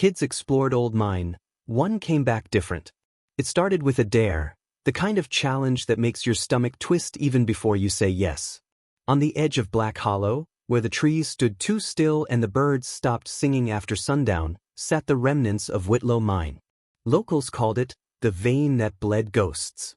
Kids explored Old Mine. One came back different. It started with a dare, the kind of challenge that makes your stomach twist even before you say yes. On the edge of Black Hollow, where the trees stood too still and the birds stopped singing after sundown, sat the remnants of Whitlo Mine. Locals called it the vein that bled ghosts.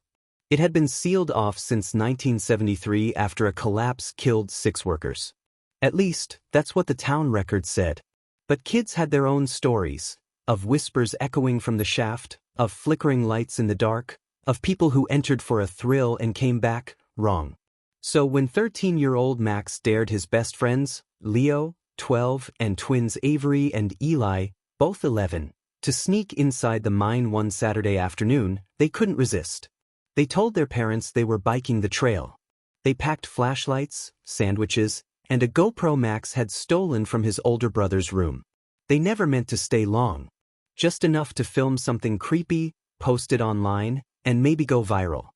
It had been sealed off since 1973 after a collapse killed 6 workers. At least, that's what the town record said. But kids had their own stories, of whispers echoing from the shaft, of flickering lights in the dark, of people who entered for a thrill and came back wrong. So when 13-year-old Max dared his best friends, Leo, 12, and twins Avery and Eli, both 11, to sneak inside the mine one Saturday afternoon, they couldn't resist. They told their parents they were biking the trail. They packed flashlights, sandwiches, and a GoPro Max had stolen from his older brother's room. They never meant to stay long. Just enough to film something creepy, post it online, and maybe go viral.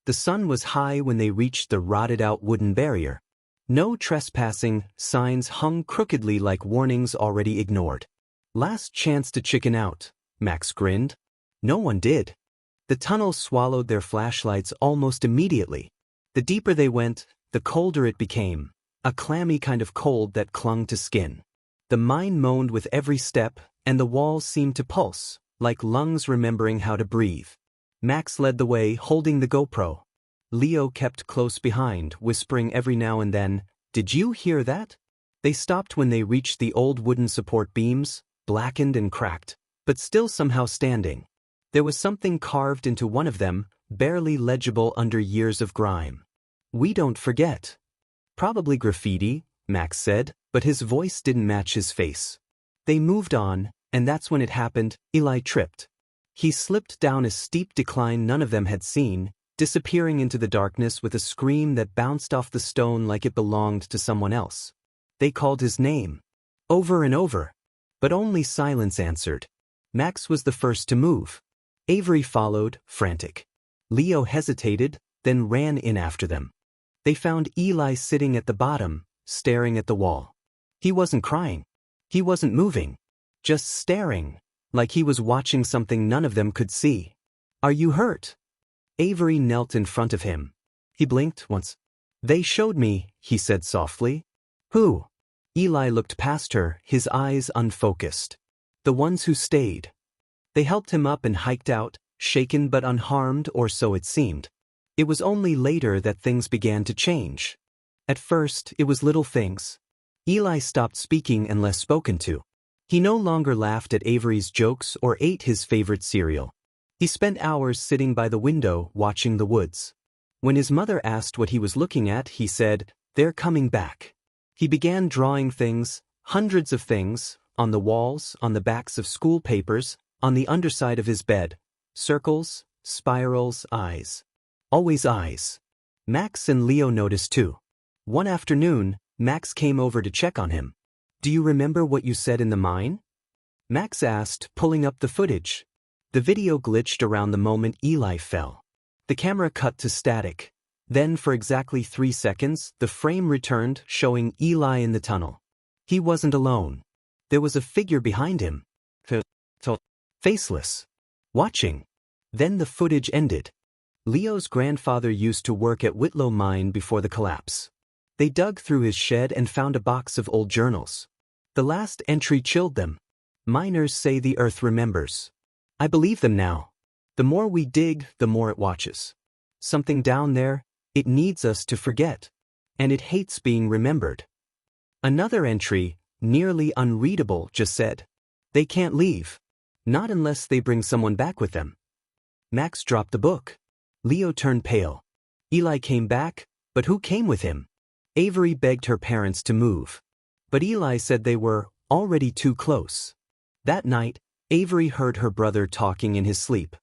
The sun was high when they reached the rotted-out wooden barrier. No trespassing signs hung crookedly like warnings already ignored. Last chance to chicken out, Max grinned. No one did. The tunnel swallowed their flashlights almost immediately. The deeper they went, the colder it became, a clammy kind of cold that clung to skin. The mine moaned with every step, and the walls seemed to pulse, like lungs remembering how to breathe. Max led the way, holding the GoPro. Leo kept close behind, whispering every now and then, "Did you hear that?" They stopped when they reached the old wooden support beams, blackened and cracked, but still somehow standing. There was something carved into one of them, barely legible under years of grime. "We don't forget." "Probably graffiti," Max said, but his voice didn't match his face. They moved on, and that's when it happened. Eli tripped. He slipped down a steep decline none of them had seen, disappearing into the darkness with a scream that bounced off the stone like it belonged to someone else. They called his name. Over and over. But only silence answered. Max was the first to move. Avery followed, frantic. Leo hesitated, then ran in after them. They found Eli sitting at the bottom, staring at the wall. He wasn't crying. He wasn't moving. Just staring, like he was watching something none of them could see. "Are you hurt?" Avery knelt in front of him. He blinked once. "They showed me," he said softly. "Who?" Eli looked past her, his eyes unfocused. "The ones who stayed." They helped him up and hiked out, shaken but unharmed, or so it seemed. It was only later that things began to change. At first, it was little things. Eli stopped speaking and less spoken to. He no longer laughed at Avery's jokes or ate his favorite cereal. He spent hours sitting by the window watching the woods. When his mother asked what he was looking at, he said, "They're coming back." He began drawing things, hundreds of things, on the walls, on the backs of school papers, on the underside of his bed. Circles, spirals, eyes. Always eyes. Max and Leo noticed too. One afternoon, Max came over to check on him. "Do you remember what you said in the mine?" Max asked, pulling up the footage. The video glitched around the moment Eli fell. The camera cut to static. Then, for exactly 3 seconds, the frame returned, showing Eli in the tunnel. He wasn't alone. There was a figure behind him. Faceless. Watching. Then the footage ended. Leo's grandfather used to work at Whitlo Mine before the collapse. They dug through his shed and found a box of old journals. The last entry chilled them. "Miners say the earth remembers." I believe them now. The more we dig, the more it watches. Something down there, it needs us to forget. And it hates being remembered. Another entry, nearly unreadable, just said, "They can't leave. Not unless they bring someone back with them." Max dropped the book. Leo turned pale. Eli came back, but who came with him? Avery begged her parents to move. But Eli said they were already too close. That night, Avery heard her brother talking in his sleep.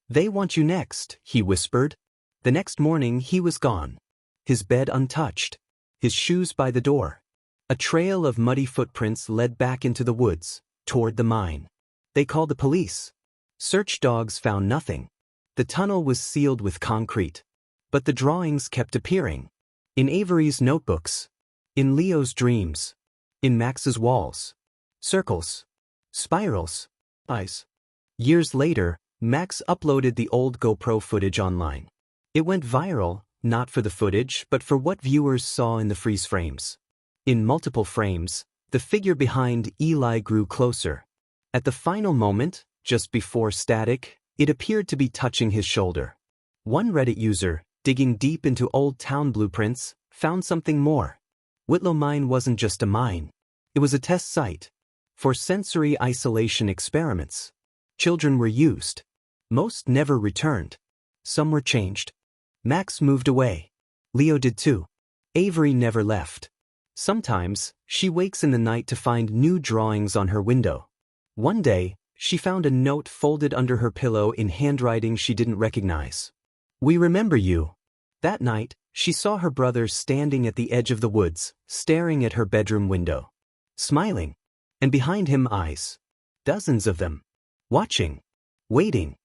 "They want you next," he whispered. The next morning he was gone. His bed untouched. His shoes by the door. A trail of muddy footprints led back into the woods, toward the mine. They called the police. Search dogs found nothing. The tunnel was sealed with concrete. But the drawings kept appearing. In Avery's notebooks. In Leo's dreams. In Max's walls. Circles. Spirals. eyes. Years later, Max uploaded the old GoPro footage online. It went viral, not for the footage but for what viewers saw in the freeze frames. In multiple frames, the figure behind Eli grew closer. At the final moment, just before static, it appeared to be touching his shoulder. One Reddit user, digging deep into old town blueprints, found something more. Whitlo Mine wasn't just a mine. It was a test site for sensory isolation experiments. Children were used. Most never returned. Some were changed. Max moved away. Leo did too. Avery never left. Sometimes, she wakes in the night to find new drawings on her window. One day, she found a note folded under her pillow in handwriting she didn't recognize. "We remember you." That night, she saw her brother standing at the edge of the woods, staring at her bedroom window. Smiling. And behind him eyes. Dozens of them. Watching. Waiting.